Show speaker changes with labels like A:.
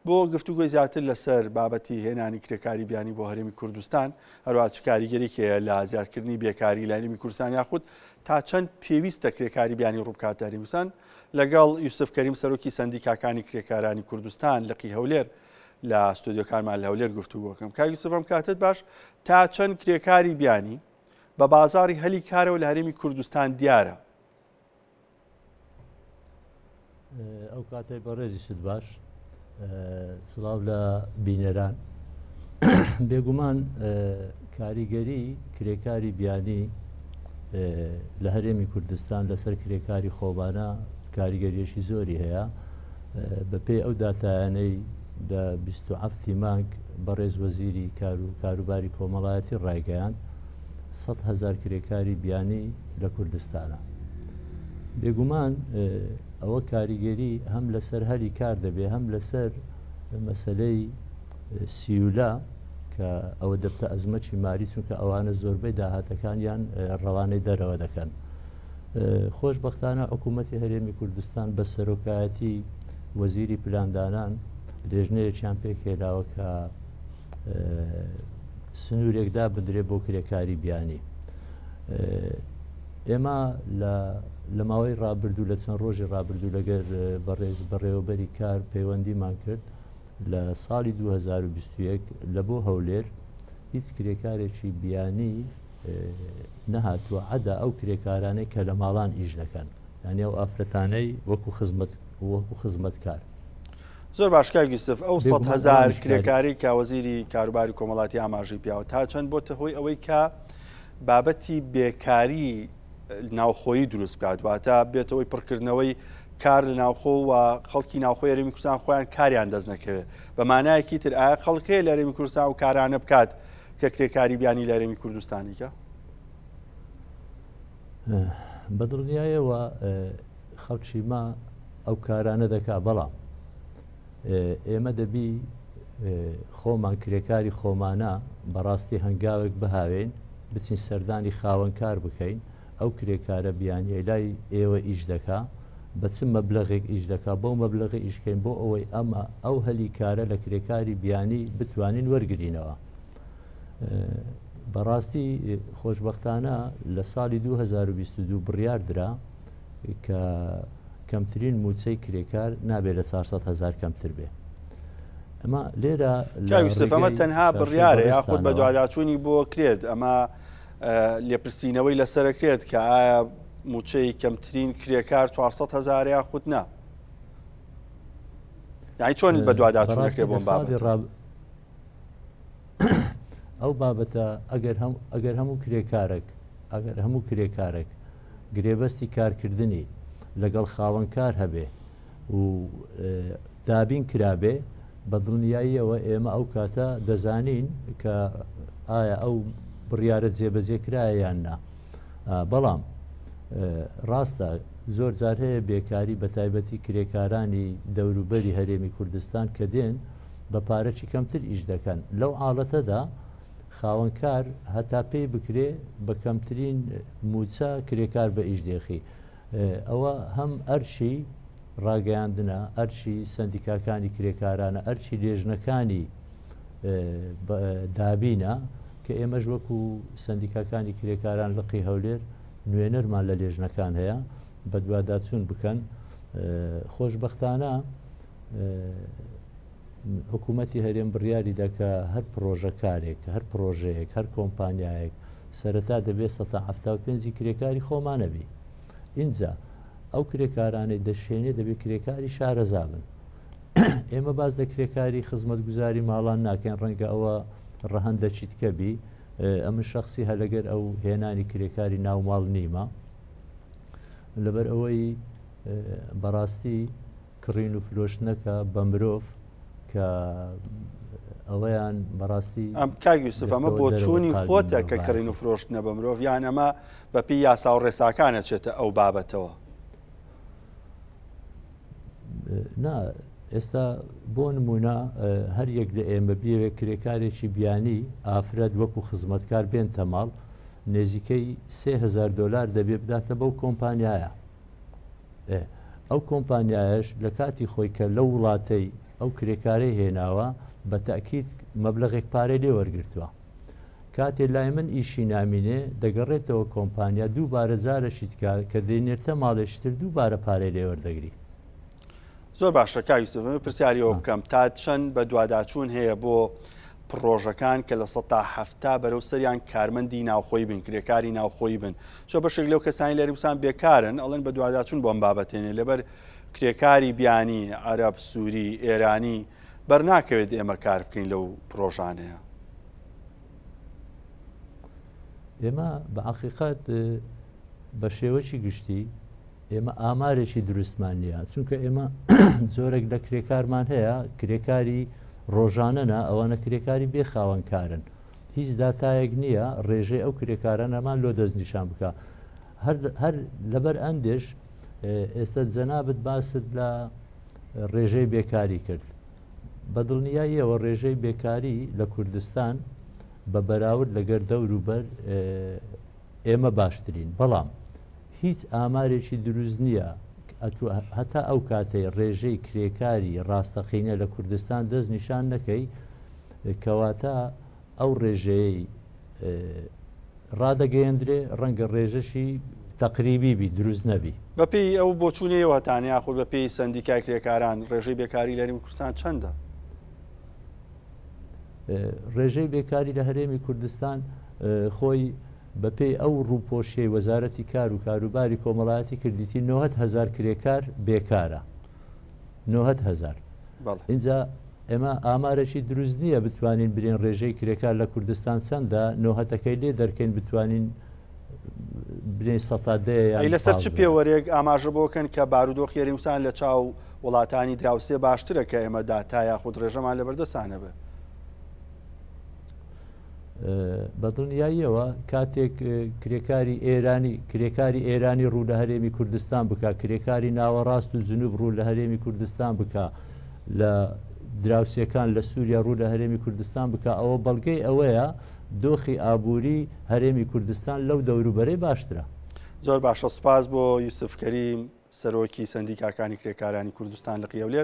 A: بۆ گفتوگۆی زیاتر لەسەر بابەتی هێنانی کرێکاری بیانی بۆ هەرێمی کوردستان هەروە چ کاریگەریەکەیە لە زیادکردنی بێکاری لە هەرێمی کوردستان یاخود تا چەند پێویستە کرێکاری بیانی ڕووبکاتە هەرێمی کوردستان لەگەڵ یوسف کەریم سەرۆکی سەندیکاکانی کرێکارانی کوردستان لقی هەولێر لە ستۆدیۆکارمان لە هەولێر گفتوگۆکەم. کاک یوسف ئەم کاتت باش تا چەند کرێکاری بیانی بە بازاڕی هەلی کارەوە لە هەرێمی کوردستان دیارە؟
B: ئەو کاتەی بەڕێزی شت باش سڵاو لە بینەران. بێگومان کاریگەری کرێکاری بیانی لە هەرێمی کوردستان لەسەر کرێکاری خۆبانە کاریگەریەشی زۆری هەیە. بەپێی ئەو داتایانەی لە 27 مانگ بەڕێز وەزیری کاروباری کۆمەڵایەتی ڕایگەیاند 100,000 کرێکاری بیانی لە کوردستانە. بێگومان ئەوە کاریگەری هەم لەسەر هەلی کار دەبێ هەم لەسەر مەسلەی سیولا کە ئەوە دەبتە ئەزمەتی ماری چونکە ئەوانە زۆربەی داهاتەکانیان ڕەوانەی دەرەوە دەکەن. خۆشبەختانە حکوومەتی هەرێمی کوردستان بە سەرۆکایەتی وەزیری پلاندانان لێژنەیەکیان پێکهێناوە کە سنوورێکدا بدرێت بۆ کرێکاری بیانی. ئێمە لە ماوەی ڕابردوو لە چەند ڕۆژی ڕابردوو لەگەر بەڕێز بەڕێوەبەری کار پەیوەندیمان کرد لە ساڵی 2021 لە بۆ هەولێر هیچ کرێکارێکی بیانی نەهاتووە عەدا ئەو کرێکارانەی کە لە ماڵان ئیش دەکەن، یعنی ئەو ئافرەتانەی وەکو خزمەتکار.
A: زۆر باشکار یوسف، ئەو 100,000 کرێکاری کە وەزیری کاروباری کۆمەڵاتی ئاماژەی پیاوە تا چەند بۆتە هۆی ئەوەی کە بابەتی بێکاری ناوخۆیی دروست بکات، واتە بێتەوەی پڕکردنەوەی کار لە ناوخۆ و خەڵکی ناوخۆی هەرێمی کوردستان خۆیان کاریان دەست نەکەوێت. بە مانایەکی تر ئایا خەڵکەیە لە هەرێمی کوردستان و کارانە بکات کە کرێکاری بیانی لە هەرێمی کوردستانیکە؟
B: بەدڵنیایەوە خەڵکی ما ئەو کارانە دەکا، بەڵام ئێمە دەبی خۆمان کرێکاری خۆمانە بەڕاستی هەنگاوێک بهاوێن بچین سەردانی خاوەنکار بکەین ئەو کرێکارە بیانیە لای ئێوە ئیش دەکا بە چ مەبلەغێک ئیش دەکا بۆ مەبلەغی ئیشکەین بۆ ئەوەی ئەمە ئەو هەلی کارە لە کرێکاری بیانی بتوانین وەرگرینەوە. بەڕاستی خۆشبەختانە لە ساڵی 2022 بڕیاردرا کە کەمترین موچەی کرێکار نابێت لە 400,000 کەمتر بێ. ئەمە لێرە
A: ئەمە تەنها بڕیارە یاخود بە دواداچوونی بۆ کرێت، ئەمە لێپرسینەوەی لەسەرەکرێت کە ئایا موچەی کەمترین کرێکار 400,000 یاخود نا، یعنی چۆن بە دواداچوونەکەی بۆم بابەت
B: ئەو بابەتە ئەگەر هەموو کرێکارێک گرێبەستی کارکردنی لەگەڵ خاوەنکار هەبێ و دابین کرابێ بە دڵنیاییەوە ئێمە ئەو کاتە دەزانین کە ئایا ئەو بڕیارە جێبەجێکرایە یان نا. بەڵام ڕاستە زۆر جار هەیە بێکاری بە تایبەتی کرێکارانی دەوروبەری هەرێمی کوردستان کە دێن بە پارەی کەمتر ئیش دەکەن. لەو حاڵەتەدا خاوەنکار هەتا پێی بکرێ بە کەمترین موچە کرێکار بە ئیش دێخی. ئەوە هەم ئەرچی ڕاگەیاندنە، ئەرچی سەندیکاکانی کرێکارانە، ئەرچی لێژنەکانی دابینە کە ئێمەش وەکو سەندیکاکانی کرێکاران لقی هەولێر نوێنەرمان لە لێژنەکان هەیە بە دواداچوون بکەن. خۆشبەختانە حکوومەتی هەرێم بڕیاری دەکە هەر پرۆژەکارێک، هەر پرۆژەیەک، هەر کۆمپانیایەک سەرەتا دەبێت 175 کرێکاری خۆمانەبی. اینجا ئەو کرێکارانەی دەشێنێ دەبێت کرێکاری شارەزا بن. ئێمە باز لە کرێکاری خزمەتگوزاری ماڵان ناکەین، ڕەنگە ئەوە ڕەهەندە چیتکەبی. ئەمە شخصی هەلەگەر ئەو هێنانی کرێکاری ناوماڵ نیمە، لەبەر ئەوەی بەڕاستی کڕین و فرۆشتنەکە بە مرۆڤ کە ئەوەیان بەڕاستی
A: کاک یوسف ئەمە بۆ چوونی خۆتە کە کڕین و فرۆشتنە بە مرۆڤ، یان ئەمە بەپی یاسا و ڕێساکانە چێتە ئەو بابەتەوە؟
B: نا، ئێستا بۆ نمونە هەر یەک لە ئێمە بێوێ کرێکارێکی بیانی ئافرەت وەکو خزمەتکار بێن تەماڵ نێزیکەی $3,000 دەبێ بداتە بەو کۆمپانیایە. ئەو کۆمپانیایش لە کاتی خۆی کە لە وڵاتەی ئەو کرێکارەی هێناوە بە تاکید مەبلەغێک پارەی لێ وەرگرتووە. کاتێ لای من ئیشی نامینێ دەگەڕێتەوە کۆمپانیا دووبارە جارەشی تکات کە دێنێتە ماڵێشتر دووبارە پارەی لێ وەردەگری.
A: زۆر باشە کاویسف پرسیاریەوە بکەم تا چەند بە دوواداچوون هەیە بۆ پرۆژەکان کە لە 1970 بەرەو سەریان کارمەندی ناوخۆی بن کرێکاری ناوخۆی بن چۆ بەشێک لەو کەسانی لە عێراقستان بێکارن ئەڵێن بە دوواداچوون بۆم بابەتێنێ لەبەر کرێکاری بیانی عەرەب سووری ئێرانی بەرناکەوێت ئێمە کار بکەین لەو پرۆژانەیە.
B: ئێمە بە حەقیقەت بە شێوەی گشتی ئێمە ئامارێکی دروستمان نییە چونکە ئێمە زۆرێک لە کرێکارمان هەیە کرێکاری ڕۆژانەنا ئەوانە کرێکاری بێخاوەنکارن هیچ داتایەک نییە ڕێژەی ئەو کرێکارانەمان لۆ دەستنیشان بکە هەر لەبەر ئەندێش ئێستا جەنابەت باست لە ڕێژەی بێکاری کرد بە دڵنیاییەوە ڕێژەی بێکاری لە کوردستان بە بەراورد لەگەر دەوروبەر ئێمە باشترین بەڵام هیچ ئامارێکی دروست نییە هەتا ئەو کاتەی ڕێژەی کرێکاری ڕاستەقینە لە کوردستان دەست نیشان نەکەی کەواتە ئەو ڕێژەیە ڕادەگەیەندرێ ڕەنگە ڕێژەشی تەقریبی بی دروست نەبی
A: بەپێی ئەو بۆچوونەوە تانیا خۆ بەپێی سندیکای کرێکاران ڕێژەی بێکاری لە هەرێمی کوردستان چەندە؟
B: ڕێژەی بێکاری لە هەرێمی کوردستان خۆی بەپێی ئەو ڕووپۆشیەی وەزارەتی کار و کاروباری کۆمەڵایەتی کردیتی 90,000 کرێکار بێکارە 90,000 اینجا ئێمە ئامارێکی دروست نییە بتوانین برێن ڕێژەی کرێکار لە کوردستان چەندە 90ەکەی لێ دەرکەین بتوانین برێن سەدەیە
A: لەسەر چ پێوەرێک ئاماژە بۆکەن کە بارودۆخی هەرێمیستان لە چاو وڵاتانی دراوسێ باشترە کە ئێمە داتایە خود ڕێژەمان لەبەردەستانە بێ
B: بە دڵنیاییەوە کاتێک کرێکاری ئێرانی ڕوو لە هەرێمی کوردستان بکە کرێکاری ناوەڕاست و جنوب ڕوو لە هەرێمی کوردستان بکە لە دراوسەکان لە سووریا ڕوو لە هەرێمی کوردستان بکە ئەوە بەڵگەی ئەوەیە دۆخی ئابووری هەرێمی کوردستان لەو دەوروبەرەی باشترە.
A: زۆر باشە سپاس بۆ یوسف کەریم سەرۆکی سەندیکاکانی کرێکارانی کوردستان لە قیەولێر